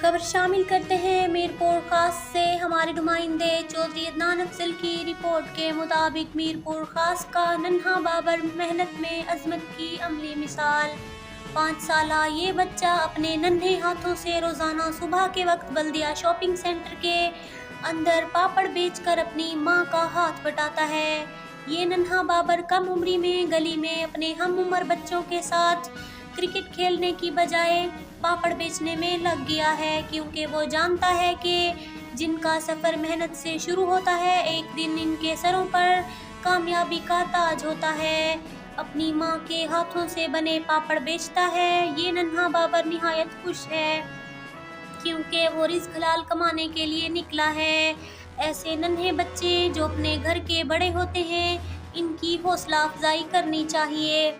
خبر شامل کرتے ہیں میرپور خاص سے۔ ہمارے نمائندے چودھری عدنان افضل کی رپورٹ کے مطابق میرپور خاص کا ننھا بابر محنت میں عظمت کی عملی مثال۔ 5 سالہ یہ بچہ اپنے ننھے ہاتھوں سے روزانہ صبح کے وقت بلدیہ شاپنگ سینٹر کے اندر پاپڑ بیچ کر اپنی ماں کا ہاتھ بٹاتا ہے۔ یہ ننھا بابر کم عمری میں گلی میں اپنے ہم عمر بچوں کے ساتھ کرکٹ کھیلنے کی بجائے پاپڑ بیچنے میں لگ گیا ہے، کیونکہ وہ جانتا ہے کہ جن کا سفر محنت سے شروع ہوتا ہے ایک دن ان کے سروں پر کامیابی کا تاج ہوتا ہے۔ اپنی ماں کے ہاتھوں سے بنے پاپڑ بیچتا ہے۔ یہ ننھا بابر نہایت خوش ہے کیونکہ وہ رزق حلال کمانے کے لیے نکلا ہے۔ ایسے ننھے بچے جو اپنے گھر کے بڑے ہوتے ہیں، ان کی حوصلہ افزائی کرنی چاہیے۔